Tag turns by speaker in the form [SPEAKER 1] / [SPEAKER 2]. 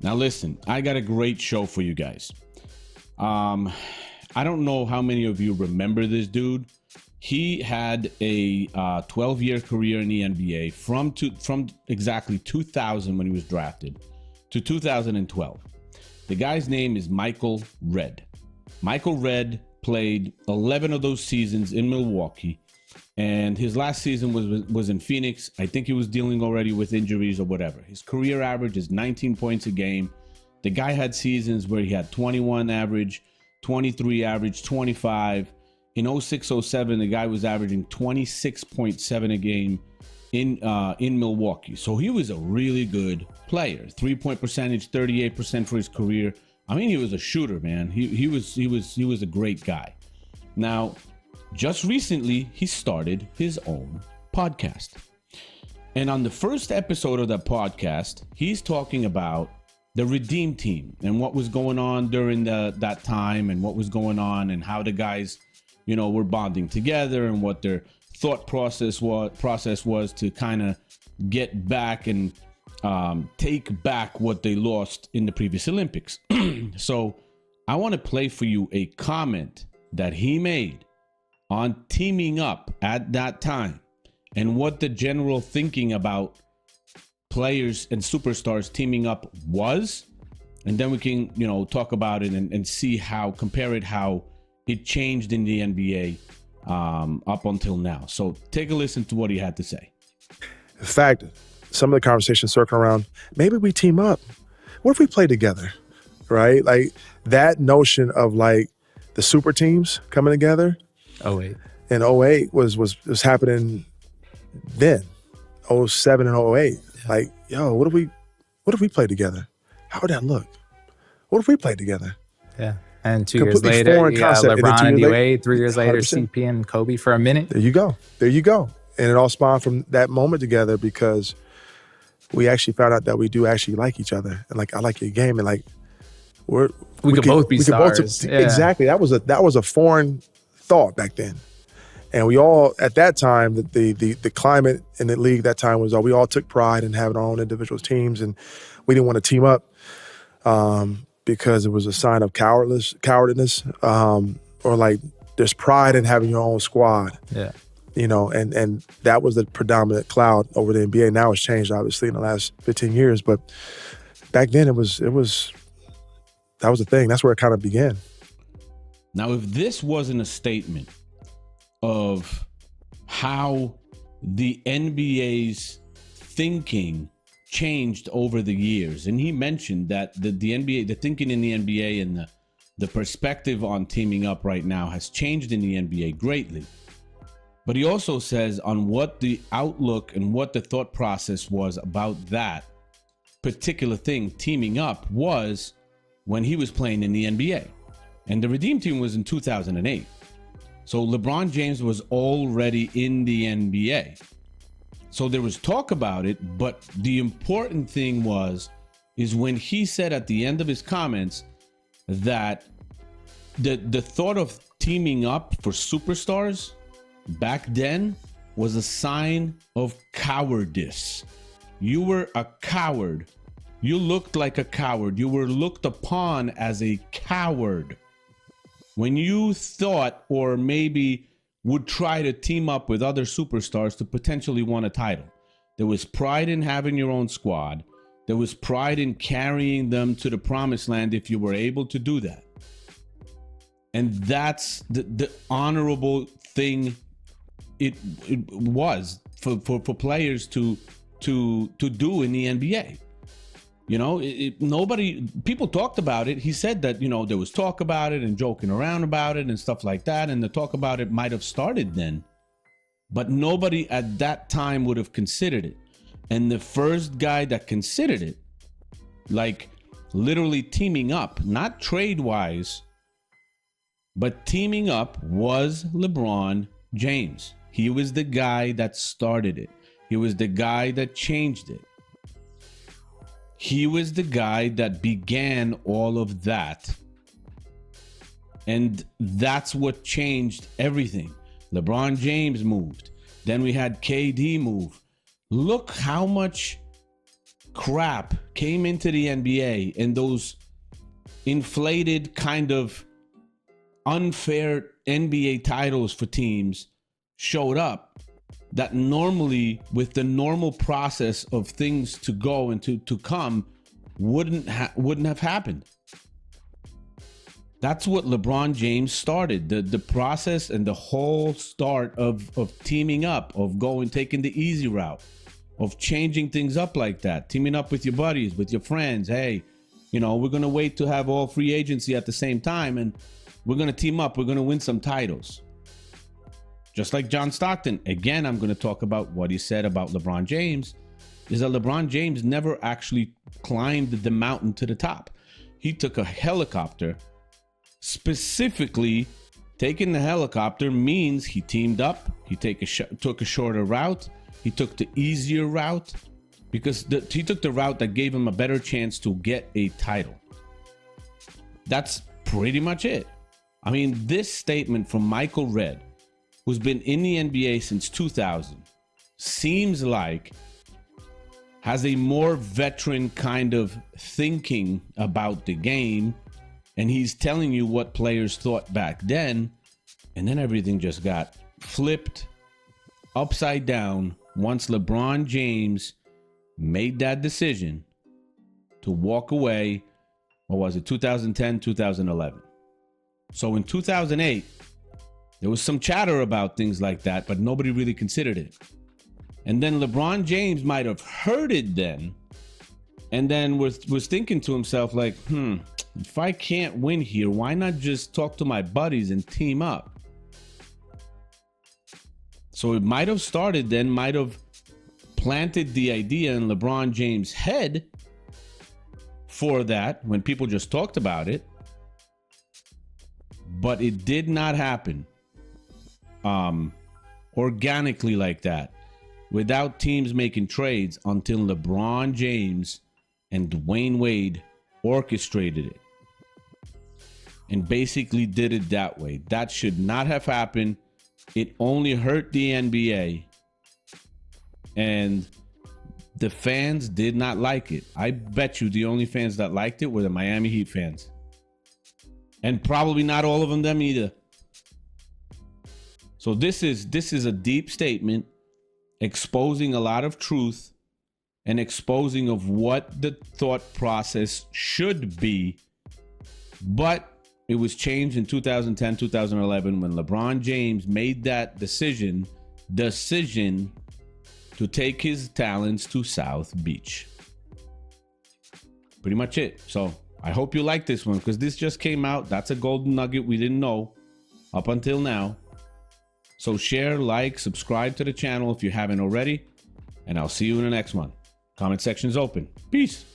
[SPEAKER 1] Now listen, I got a great show for you guys. I don't know how many of you remember this dude. He had a 12-year career in the NBA from exactly 2000 when he was drafted to 2012. The guy's name is Michael Redd. Michael Redd played 11 of those seasons in Milwaukee, and his last season was in Phoenix. I think he was dealing already with injuries or whatever. His career average is 19 points a game. The guy had seasons where he had 21 average, 23 average, 25. In 06-07, the guy was averaging 26.7 a game in Milwaukee. So he was a really good player. 3-point percentage, 38% for his career. I mean, he was a shooter, man. He was a great guy. Now, just recently, he started his own podcast. And on the first episode of that podcast, he's talking about the Redeem Team and what was going on during that time and what was going on and how the guys, were bonding together and what their thought process was to kind of get back and take back what they lost in the previous Olympics. So I want to play for you a comment that he made on teaming up at that time and what the general thinking about players and superstars teaming up was. And then we can, talk about it and see compare how it changed in the NBA up until now. So take a listen to what he had to say.
[SPEAKER 2] In fact, some of the conversations circling around, maybe we team up. What if we play together, right? Like that notion of like the super teams coming together.
[SPEAKER 3] 08.
[SPEAKER 2] And 08 was happening then. 07 and 08. Yeah. Like, yo, what if we play together? How would that look? What if we played together?
[SPEAKER 3] Yeah. And 2 years later, you got LeBron and Wade. 3 years later, 100%. CP and Kobe for a minute.
[SPEAKER 2] There you go. And it all spawned from that moment together because we actually found out that we do actually like each other. And like, I like your game. And like,
[SPEAKER 3] we could both be stars.
[SPEAKER 2] Exactly. That was a foreign thought back then. And we all, at that time, the climate in the league that time was we all took pride in having our own individual teams, and we didn't want to team up because it was a sign of cowardice, or like there's pride in having your own squad.
[SPEAKER 3] Yeah.
[SPEAKER 2] And that was the predominant cloud over the NBA. Now it's changed, obviously, in the last 15 years. But back then, that was the thing. That's where it kind of began.
[SPEAKER 1] Now, if this wasn't a statement of how the NBA's thinking changed over the years, and he mentioned that the NBA, the thinking in the NBA and the perspective on teaming up right now has changed in the NBA greatly. But he also says on what the outlook and what the thought process was about that particular thing, teaming up, was when he was playing in the NBA. And the Redeem Team was in 2008. So LeBron James was already in the NBA. So there was talk about it, but the important thing is when he said at the end of his comments that the thought of teaming up for superstars back then was a sign of cowardice. You were a coward. You looked like a coward. You were looked upon as a coward when you thought or maybe would try to team up with other superstars to potentially win a title. There was pride in having your own squad. There was pride in carrying them to the promised land if you were able to do that. And that's the honorable thing it was for players to do in the NBA. People talked about it. He said that, there was talk about it and joking around about it and stuff like that. And the talk about it might have started then, but nobody at that time would have considered it. And the first guy that considered it, like literally teaming up, not trade wise, but teaming up, was LeBron James. He was the guy that started it. He was the guy that changed it. He was the guy that began all of that. And that's what changed everything. LeBron James moved. Then we had KD move. Look how much crap came into the NBA and those inflated kind of unfair NBA titles for teams showed up, that normally with the normal process of things to go and to come wouldn't have happened. That's what LeBron James started, the process and the whole start of teaming up, of taking the easy route, of changing things up like that, teaming up with your buddies, with your friends. Hey, you know, we're going to wait to have all free agency at the same time, and we're going to team up. We're going to win some titles. Just like John Stockton. Again, I'm going to talk about what he said about LeBron James, is that LeBron James never actually climbed the mountain to the top. He took a helicopter. Specifically, taking the helicopter means he teamed up. He took a shorter route. He took the easier route because he took the route that gave him a better chance to get a title. That's pretty much it. I mean, this statement from Michael Redd, who's been in the NBA since 2000, seems like has a more veteran kind of thinking about the game. And he's telling you what players thought back then. And then everything just got flipped upside down once LeBron James made that decision to walk away. What was it? 2010, 2011. So in 2008, there was some chatter about things like that, but nobody really considered it. And then LeBron James might have heard it then. And then was thinking to himself like, if I can't win here, why not just talk to my buddies and team up? So it might have started then, might have planted the idea in LeBron James' head for that when people just talked about it. But it did not happen organically like that, without teams making trades, until LeBron James and Dwayne Wade orchestrated it and basically did it that way. That should not have happened. It only hurt the NBA, and the fans did not like it. I bet you the only fans that liked it were the Miami Heat fans, and probably not all of them either. So this is a deep statement exposing a lot of truth and exposing of what the thought process should be. But it was changed in 2010, 2011 when LeBron James made that decision to take his talents to South Beach. Pretty much it. So I hope you like this one, because this just came out. That's a golden nugget we didn't know up until now. So share, like, subscribe to the channel if you haven't already, and I'll see you in the next one. Comment section's open. Peace.